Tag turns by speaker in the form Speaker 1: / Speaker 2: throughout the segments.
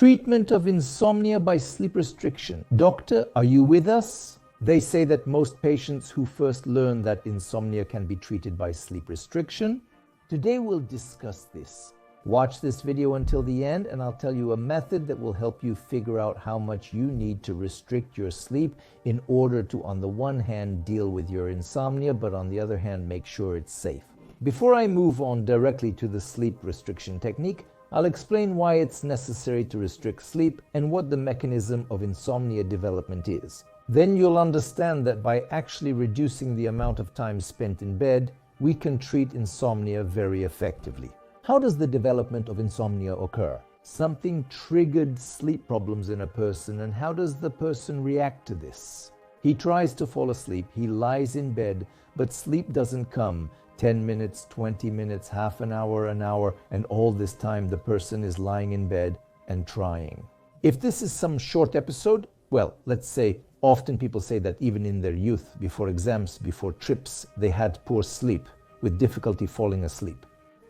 Speaker 1: Treatment of insomnia by sleep restriction. Doctor, are you with us? They say that most patients who first learn that insomnia can be treated by sleep restriction. Today we'll discuss this. Watch this video until the end and I'll tell you a method that will help you figure out how much you need to restrict your sleep in order to, on the one hand, deal with your insomnia, but on the other hand, make sure it's safe. Before I move on directly to the sleep restriction technique, I'll explain why it's necessary to restrict sleep and what the mechanism of insomnia development is. Then you'll understand that by actually reducing the amount of time spent in bed, we can treat insomnia very effectively. How does the development of insomnia occur? Something triggered sleep problems in a person, and how does the person react to this? He tries to fall asleep, he lies in bed, but sleep doesn't come. 10 minutes, 20 minutes, half an hour, and all this time the person is lying in bed and trying. If this is some short episode, well, let's say often people say that even in their youth, before exams, before trips, they had poor sleep with difficulty falling asleep.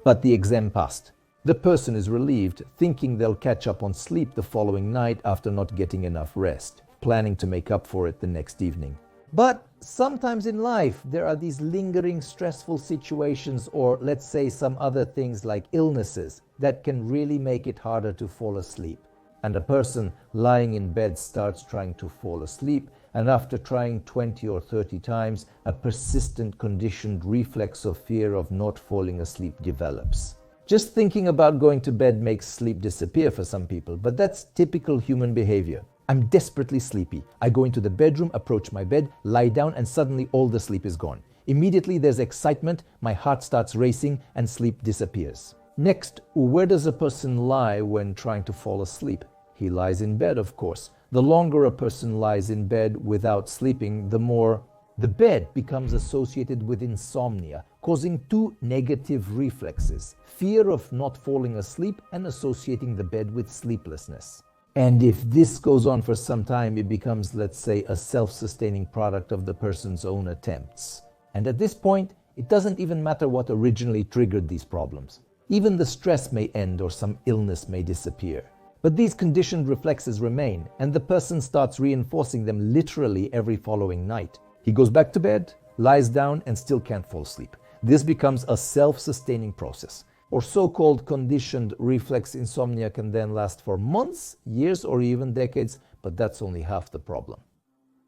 Speaker 1: But the exam passed. The person is relieved, thinking they'll catch up on sleep the following night after not getting enough rest, planning to make up for it the next evening. But sometimes in life, there are these lingering stressful situations, or let's say some other things like illnesses, that can really make it harder to fall asleep. And a person lying in bed starts trying to fall asleep, and after trying 20 or 30 times, a persistent conditioned reflex of fear of not falling asleep develops. Just thinking about going to bed makes sleep disappear for some people, but that's typical human behavior. I'm desperately sleepy. I go into the bedroom, approach my bed, lie down, and suddenly all the sleep is gone. Immediately there's excitement, my heart starts racing, and sleep disappears. Next, where does a person lie when trying to fall asleep? He lies in bed, of course. The longer a person lies in bed without sleeping, the more the bed becomes associated with insomnia, causing two negative reflexes: fear of not falling asleep and associating the bed with sleeplessness. And if this goes on for some time, it becomes, let's say, a self-sustaining product of the person's own attempts. And at this point, it doesn't even matter what originally triggered these problems. Even the stress may end or some illness may disappear. But these conditioned reflexes remain, and the person starts reinforcing them literally every following night. He goes back to bed, lies down, and still can't fall asleep. This becomes a self-sustaining process. Or so-called conditioned reflex insomnia can then last for months, years, or even decades, but that's only half the problem.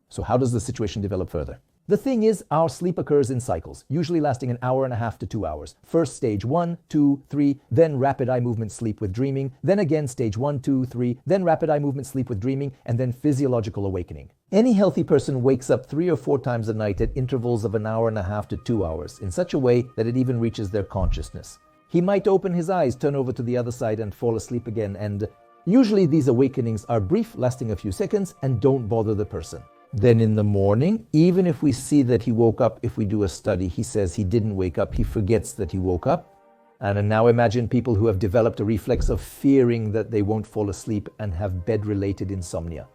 Speaker 1: So how does the situation develop further? The thing is, our sleep occurs in cycles, usually lasting an hour and a half to 2 hours. First stage 1, 2, 3, then rapid eye movement sleep with dreaming, then again stage 1, 2, 3, then rapid eye movement sleep with dreaming, and then physiological awakening. Any healthy person wakes up 3 or 4 times a night at intervals of an hour and a half to 2 hours, in such a way that it even reaches their consciousness. He might open his eyes, turn over to the other side, and fall asleep again, and usually these awakenings are brief, lasting a few seconds, and don't bother the person. Then in the morning, even if we see that he woke up, if we do a study, he says he didn't wake up, he forgets that he woke up. And now imagine people who have developed a reflex of fearing that they won't fall asleep and have bed-related insomnia.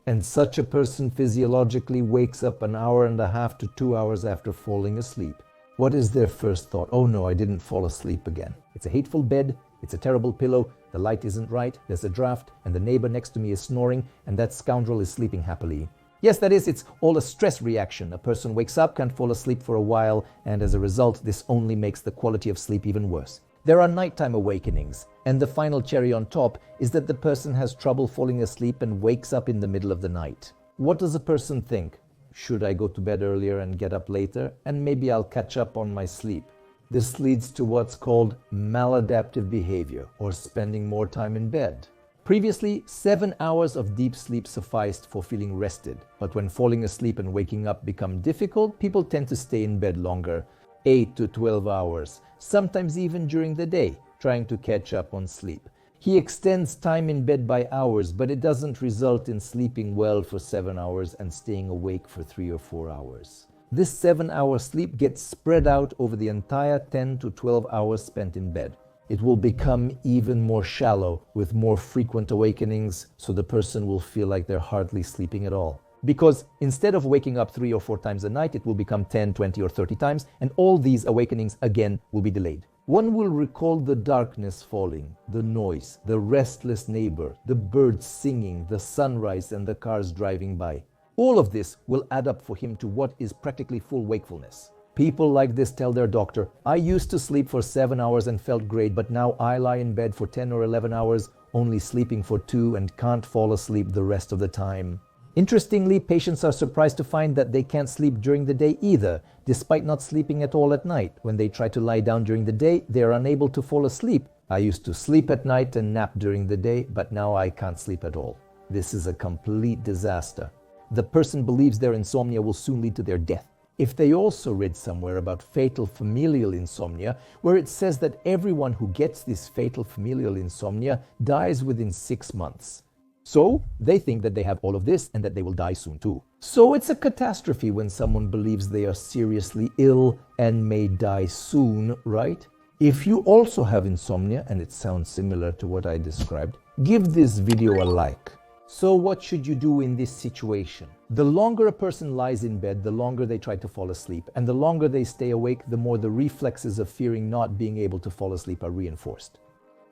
Speaker 1: And such a person physiologically wakes up an hour and a half to 2 hours after falling asleep. What is their first thought? Oh no, I didn't fall asleep again. It's a hateful bed, it's a terrible pillow, the light isn't right, there's a draft, and the neighbor next to me is snoring, and that scoundrel is sleeping happily. Yes, that is, it's all a stress reaction. A person wakes up, can't fall asleep for a while, and as a result, this only makes the quality of sleep even worse. There are nighttime awakenings, and the final cherry on top is that the person has trouble falling asleep and wakes up in the middle of the night. What does a person think? Should I go to bed earlier and get up later, and maybe I'll catch up on my sleep? This leads to what's called maladaptive behavior, or spending more time in bed. Previously, 7 hours of deep sleep sufficed for feeling rested, but when falling asleep and waking up become difficult, people tend to stay in bed longer, 8 to 12 hours, sometimes even during the day, trying to catch up on sleep. He extends time in bed by hours, but it doesn't result in sleeping well for 7 hours and staying awake for 3 or 4 hours. This 7-hour sleep gets spread out over the entire 10 to 12 hours spent in bed. It will become even more shallow with more frequent awakenings, so the person will feel like they're hardly sleeping at all. Because instead of waking up 3 or 4 times a night, it will become 10, 20 or 30 times, and all these awakenings again will be delayed. One will recall the darkness falling, the noise, the restless neighbor, the birds singing, the sunrise, and the cars driving by. All of this will add up for him to what is practically full wakefulness. People like this tell their doctor, I used to sleep for 7 hours and felt great, but now I lie in bed for 10 or 11 hours, only sleeping for 2 and can't fall asleep the rest of the time. Interestingly, patients are surprised to find that they can't sleep during the day either, despite not sleeping at all at night. When they try to lie down during the day, they are unable to fall asleep. I used to sleep at night and nap during the day, but now I can't sleep at all. This is a complete disaster. The person believes their insomnia will soon lead to their death. If they also read somewhere about fatal familial insomnia, where it says that everyone who gets this fatal familial insomnia dies within 6 months. So they think that they have all of this and that they will die soon too. So it's a catastrophe when someone believes they are seriously ill and may die soon, right? If you also have insomnia and it sounds similar to what I described, give this video a like. So what should you do in this situation? The longer a person lies in bed, the longer they try to fall asleep. And the longer they stay awake, the more the reflexes of fearing not being able to fall asleep are reinforced.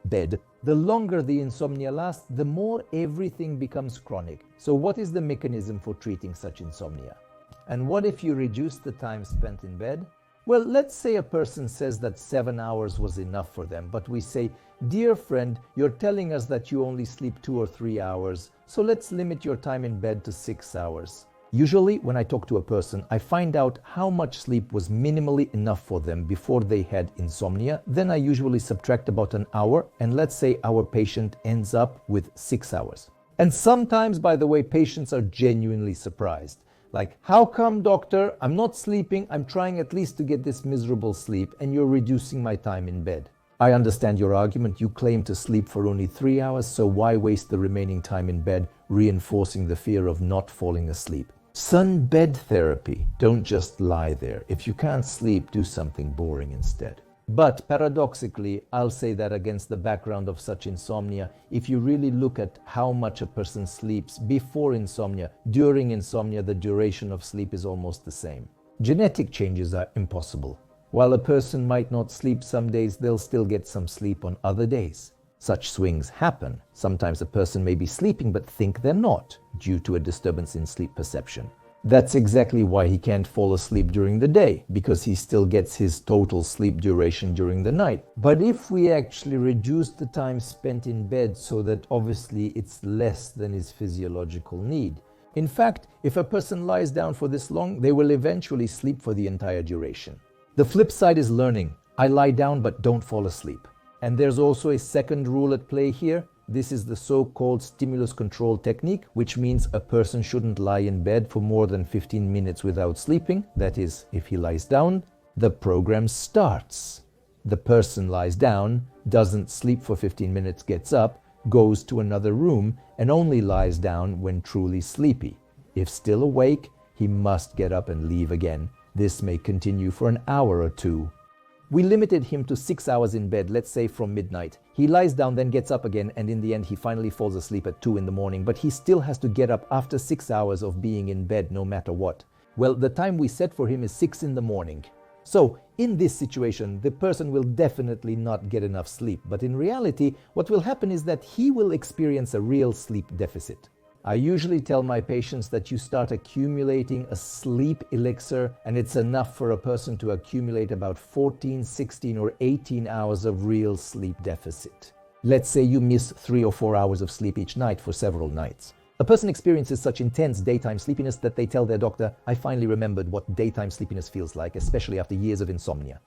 Speaker 1: Bed. The longer the insomnia lasts, the more everything becomes chronic. So what is the mechanism for treating such insomnia? And what if you reduce the time spent in bed? Well, let's say a person says that 7 hours was enough for them, but we say, dear friend, you're telling us that you only sleep 2 or 3 hours, so let's limit your time in bed to 6 hours. Usually, when I talk to a person, I find out how much sleep was minimally enough for them before they had insomnia. Then I usually subtract about an hour, and let's say our patient ends up with 6 hours. And sometimes, by the way, patients are genuinely surprised. Like, how come, doctor? I'm not sleeping, I'm trying at least to get this miserable sleep, and you're reducing my time in bed. I understand your argument. You claim to sleep for only 3 hours, so why waste the remaining time in bed, reinforcing the fear of not falling asleep? Sun bed therapy. Don't just lie there. If you can't sleep, do something boring instead. But paradoxically, I'll say that against the background of such insomnia, if you really look at how much a person sleeps before insomnia, during insomnia, the duration of sleep is almost the same. Genetic changes are impossible. While a person might not sleep some days, they'll still get some sleep on other days. Such swings happen. Sometimes a person may be sleeping but think they're not, due to a disturbance in sleep perception. That's exactly why he can't fall asleep during the day, because he still gets his total sleep duration during the night. But if we actually reduce the time spent in bed so that obviously it's less than his physiological need. In fact, if a person lies down for this long, they will eventually sleep for the entire duration. The flip side is learning. I lie down but don't fall asleep. And there's also a second rule at play here. This is the so-called stimulus control technique, which means a person shouldn't lie in bed for more than 15 minutes without sleeping. That is, if he lies down, the program starts. The person lies down, doesn't sleep for 15 minutes, gets up, goes to another room, and only lies down when truly sleepy. If still awake, he must get up and leave again. This may continue for an hour or two. We limited him to 6 hours in bed, let's say from midnight. He lies down, then gets up again, and in the end he finally falls asleep at 2 in the morning, but he still has to get up after 6 hours of being in bed no matter what. Well, the time we set for him is 6 in the morning. So, in this situation, the person will definitely not get enough sleep, but in reality, what will happen is that he will experience a real sleep deficit. I usually tell my patients that you start accumulating a sleep elixir, and it's enough for a person to accumulate about 14, 16 or 18 hours of real sleep deficit. Let's say you miss 3 or 4 hours of sleep each night for several nights. A person experiences such intense daytime sleepiness that they tell their doctor, I finally remembered what daytime sleepiness feels like, especially after years of insomnia.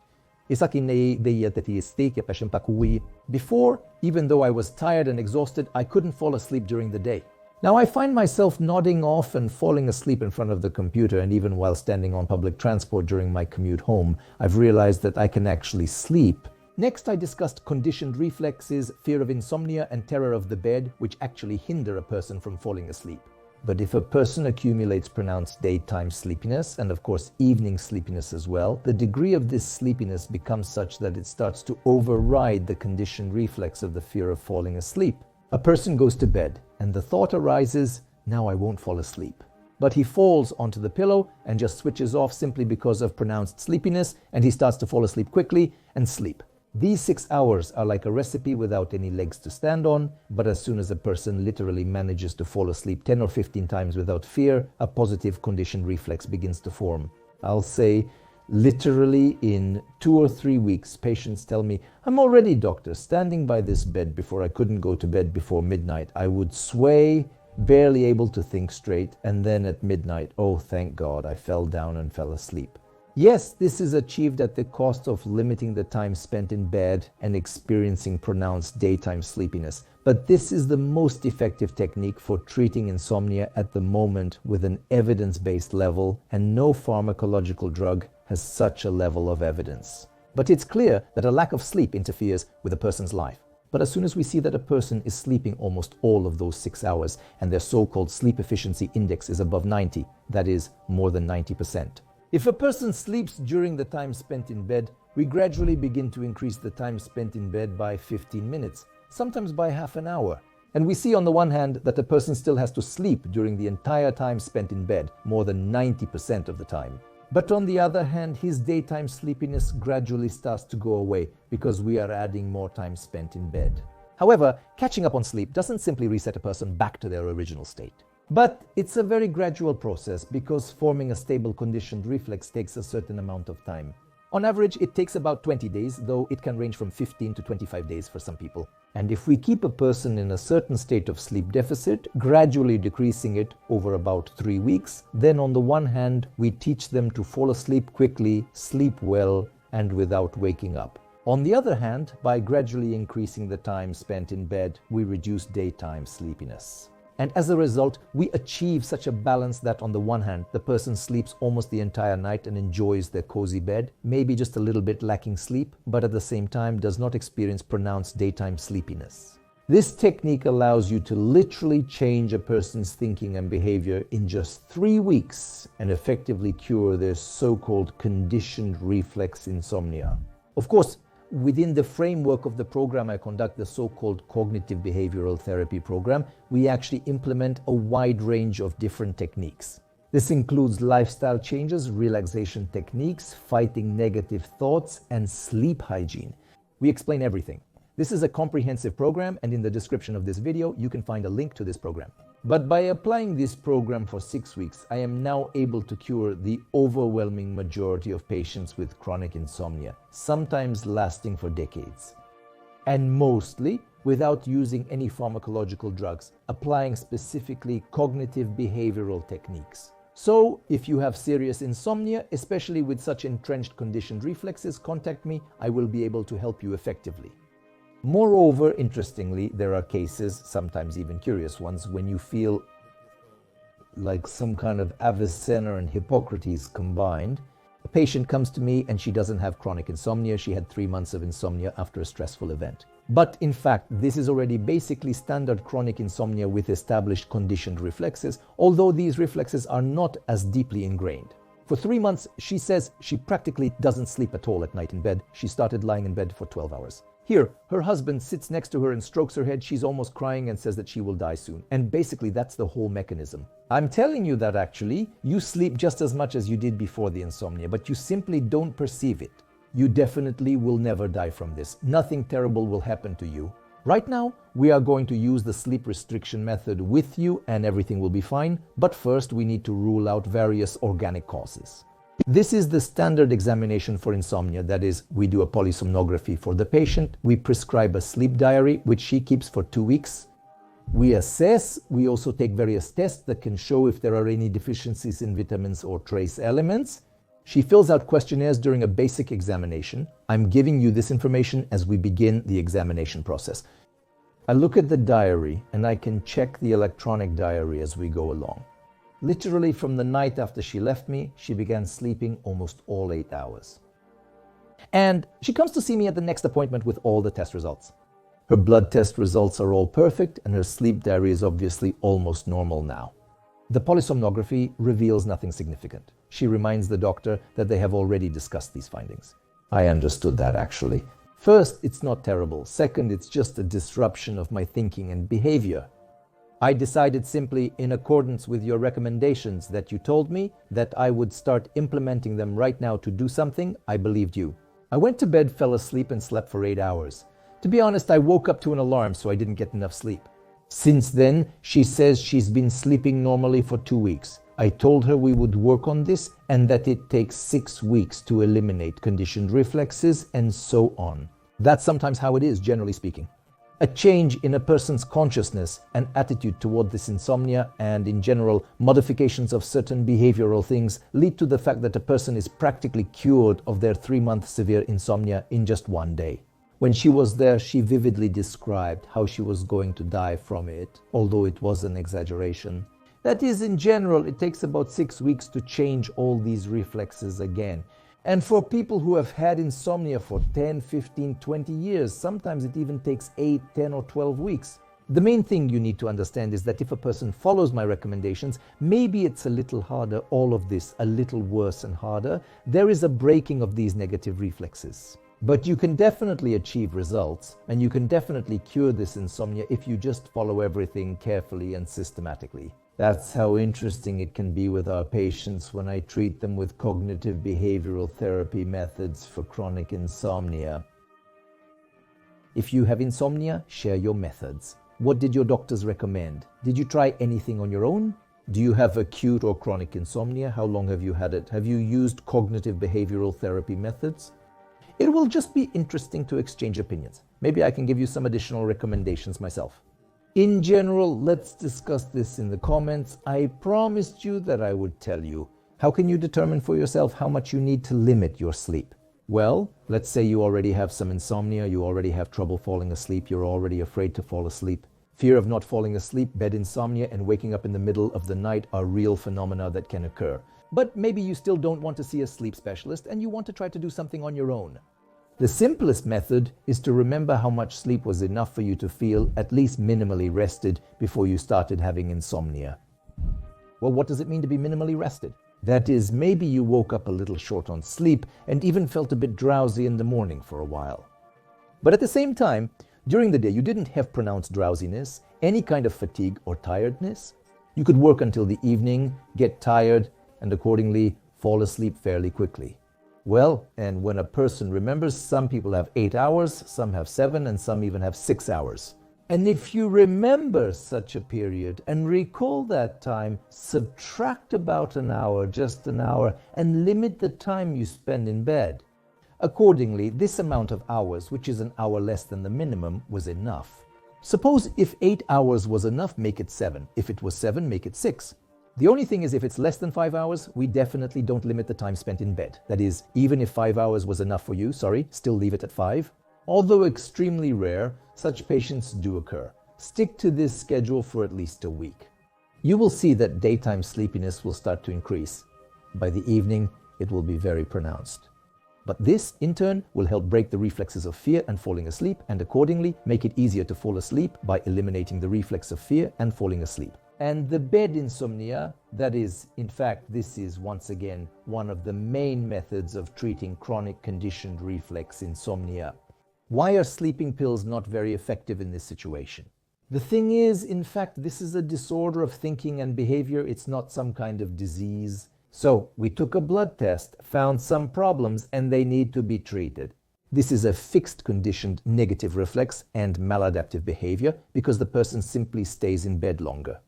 Speaker 1: Before, even though I was tired and exhausted, I couldn't fall asleep during the day. Now I find myself nodding off and falling asleep in front of the computer, and even while standing on public transport during my commute home, I've realized that I can actually sleep. Next, I discussed conditioned reflexes, fear of insomnia, and terror of the bed, which actually hinder a person from falling asleep. But if a person accumulates pronounced daytime sleepiness, and of course evening sleepiness as well, the degree of this sleepiness becomes such that it starts to override the conditioned reflex of the fear of falling asleep. A person goes to bed, and the thought arises, now I won't fall asleep. But he falls onto the pillow and just switches off simply because of pronounced sleepiness, and he starts to fall asleep quickly and sleep. These 6 hours are like a recipe without any legs to stand on, but as soon as a person literally manages to fall asleep 10 or 15 times without fear, a positive conditioned reflex begins to form. I'll say literally in 2 or 3 weeks, patients tell me, "I'm already, doctor, standing by this bed before I couldn't go to bed before midnight. I would sway, barely able to think straight, and then at midnight, oh, thank God, I fell down and fell asleep." Yes, this is achieved at the cost of limiting the time spent in bed and experiencing pronounced daytime sleepiness. But this is the most effective technique for treating insomnia at the moment with an evidence-based level, and no pharmacological drug has such a level of evidence. But it's clear that a lack of sleep interferes with a person's life. But as soon as we see that a person is sleeping almost all of those 6 hours and their so-called sleep efficiency index is above 90, that is more than 90%. If a person sleeps during the time spent in bed, we gradually begin to increase the time spent in bed by 15 minutes, sometimes by half an hour. And we see on the one hand that the person still has to sleep during the entire time spent in bed, more than 90% of the time. But on the other hand, his daytime sleepiness gradually starts to go away because we are adding more time spent in bed. However, catching up on sleep doesn't simply reset a person back to their original state. But it's a very gradual process because forming a stable conditioned reflex takes a certain amount of time. On average, it takes about 20 days, though it can range from 15 to 25 days for some people. And if we keep a person in a certain state of sleep deficit, gradually decreasing it over about 3 weeks, then on the one hand, we teach them to fall asleep quickly, sleep well, and without waking up. On the other hand, by gradually increasing the time spent in bed, we reduce daytime sleepiness. And as a result, we achieve such a balance that on the one hand, the person sleeps almost the entire night and enjoys their cozy bed, maybe just a little bit lacking sleep, but at the same time does not experience pronounced daytime sleepiness. This technique allows you to literally change a person's thinking and behavior in just 3 weeks and effectively cure their so-called conditioned reflex insomnia. Of course, within the framework of the program I conduct, the so-called cognitive behavioral therapy program, we actually implement a wide range of different techniques. This includes lifestyle changes, relaxation techniques, fighting negative thoughts, and sleep hygiene. We explain everything. This is a comprehensive program, and in the description of this video, you can find a link to this program. But by applying this program for 6 weeks, I am now able to cure the overwhelming majority of patients with chronic insomnia, sometimes lasting for decades. And mostly without using any pharmacological drugs, applying specifically cognitive behavioral techniques. So, if you have serious insomnia, especially with such entrenched conditioned reflexes, contact me. I will be able to help you effectively. Moreover, interestingly, there are cases, sometimes even curious ones, when you feel like some kind of Avicenna and Hippocrates combined. A patient comes to me and she doesn't have chronic insomnia. She had 3 months of insomnia after a stressful event. But in fact, this is already basically standard chronic insomnia with established conditioned reflexes, although these reflexes are not as deeply ingrained. For 3 months, she says she practically doesn't sleep at all at night in bed. She started lying in bed for 12 hours. Here, her husband sits next to her and strokes her head. She's almost crying and says that she will die soon. And basically, that's the whole mechanism. I'm telling you that actually, you sleep just as much as you did before the insomnia, but you simply don't perceive it. You definitely will never die from this. Nothing terrible will happen to you. Right now, we are going to use the sleep restriction method with you and everything will be fine. But first, we need to rule out various organic causes. This is the standard examination for insomnia. That is, we do a polysomnography for the patient. We prescribe a sleep diary, which she keeps for 2 weeks. We assess. We also take various tests that can show if there are any deficiencies in vitamins or trace elements. She fills out questionnaires during a basic examination. I'm giving you this information as we begin the examination process. I look at the diary and I can check the electronic diary as we go along. Literally from the night after she left me, she began sleeping almost all 8 hours. And she comes to see me at the next appointment with all the test results. Her blood test results are all perfect and her sleep diary is obviously almost normal now. The polysomnography reveals nothing significant. She reminds the doctor that they have already discussed these findings. I understood that actually. First, it's not terrible. Second, it's just a disruption of my thinking and behavior. I decided simply in accordance with your recommendations that you told me that I would start implementing them right now to do something. I believed you. I went to bed, fell asleep, and slept for 8 hours. To be honest, I woke up to an alarm, so I didn't get enough sleep. Since then, she says she's been sleeping normally for 2 weeks. I told her we would work on this and that it takes 6 weeks to eliminate conditioned reflexes and so on. That's sometimes how it is, generally speaking. A change in a person's consciousness and attitude toward this insomnia and, in general, modifications of certain behavioral things lead to the fact that a person is practically cured of their 3-month severe insomnia in just one day. When she was there, she vividly described how she was going to die from it, although it was an exaggeration. That is, in general, it takes about 6 weeks to change all these reflexes again. And for people who have had insomnia for 10, 15, 20 years, sometimes it even takes 8, 10, or 12 weeks. The main thing you need to understand is that if a person follows my recommendations, maybe it's a little harder, all of this a little worse and harder. There is a breaking of these negative reflexes. But you can definitely achieve results, and you can definitely cure this insomnia if you just follow everything carefully and systematically. That's how interesting it can be with our patients when I treat them with cognitive behavioral therapy methods for chronic insomnia. If you have insomnia, share your methods. What did your doctors recommend? Did you try anything on your own? Do you have acute or chronic insomnia? How long have you had it? Have you used cognitive behavioral therapy methods? It will just be interesting to exchange opinions. Maybe I can give you some additional recommendations myself. In general, let's discuss this in the comments. I promised you that I would tell you. How can you determine for yourself how much you need to limit your sleep? Well, let's say you already have some insomnia, you already have trouble falling asleep, you're already afraid to fall asleep. Fear of not falling asleep, bed insomnia, and waking up in the middle of the night are real phenomena that can occur. But maybe you still don't want to see a sleep specialist and you want to try to do something on your own. The simplest method is to remember how much sleep was enough for you to feel at least minimally rested before you started having insomnia. Well, what does it mean to be minimally rested? That is, maybe you woke up a little short on sleep and even felt a bit drowsy in the morning for a while. But at the same time, during the day you didn't have pronounced drowsiness, any kind of fatigue or tiredness. You could work until the evening, get tired, and accordingly fall asleep fairly quickly. Well, and when a person remembers, some people have 8 hours, some have 7, and some even have 6 hours. And if you remember such a period and recall that time, subtract about an hour, just an hour, and limit the time you spend in bed. Accordingly, this amount of hours, which is an hour less than the minimum, was enough. Suppose if 8 hours was enough, make it 7. If it was 7, make it 6. The only thing is, if it's less than 5 hours, we definitely don't limit the time spent in bed. That is, even if 5 hours was enough for you, still leave it at 5. Although extremely rare, such patients do occur. Stick to this schedule for at least a week. You will see that daytime sleepiness will start to increase. By the evening, it will be very pronounced. But this, in turn, will help break the reflexes of fear and falling asleep, and accordingly make it easier to fall asleep by eliminating the reflex of fear and falling asleep. And the bed insomnia, that is, in fact, this is once again one of the main methods of treating chronic conditioned reflex insomnia. Why are sleeping pills not very effective in this situation? The thing is, in fact, this is a disorder of thinking and behavior. It's not some kind of disease. So we took a blood test, found some problems, and they need to be treated. This is a fixed conditioned negative reflex and maladaptive behavior because the person simply stays in bed longer.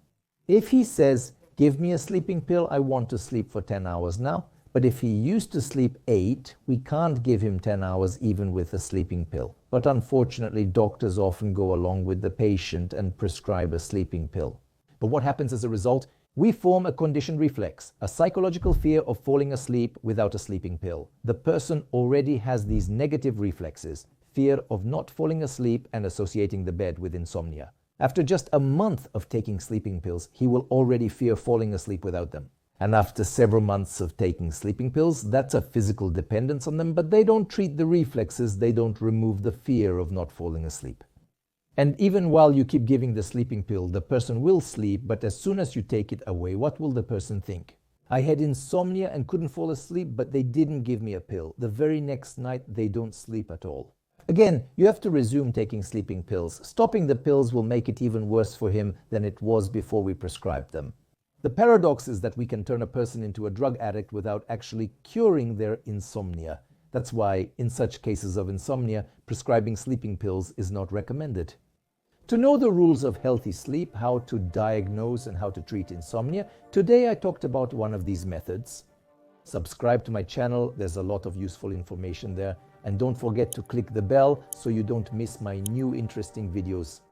Speaker 1: If he says, give me a sleeping pill, I want to sleep for 10 hours now, but if he used to sleep 8, we can't give him 10 hours even with a sleeping pill. But unfortunately, doctors often go along with the patient and prescribe a sleeping pill. But what happens as a result? We form a conditioned reflex, a psychological fear of falling asleep without a sleeping pill. The person already has these negative reflexes, fear of not falling asleep and associating the bed with insomnia. After just a month of taking sleeping pills, he will already fear falling asleep without them. And after several months of taking sleeping pills, that's a physical dependence on them, but they don't treat the reflexes, they don't remove the fear of not falling asleep. And even while you keep giving the sleeping pill, the person will sleep, but as soon as you take it away, what will the person think? I had insomnia and couldn't fall asleep, but they didn't give me a pill. The very next night, they don't sleep at all. Again, you have to resume taking sleeping pills. Stopping the pills will make it even worse for him than it was before we prescribed them. The paradox is that we can turn a person into a drug addict without actually curing their insomnia. That's why, in such cases of insomnia, prescribing sleeping pills is not recommended. To know the rules of healthy sleep, how to diagnose and how to treat insomnia, today I talked about one of these methods. Subscribe to my channel, there's a lot of useful information there. And don't forget to click the bell so you don't miss my new interesting videos.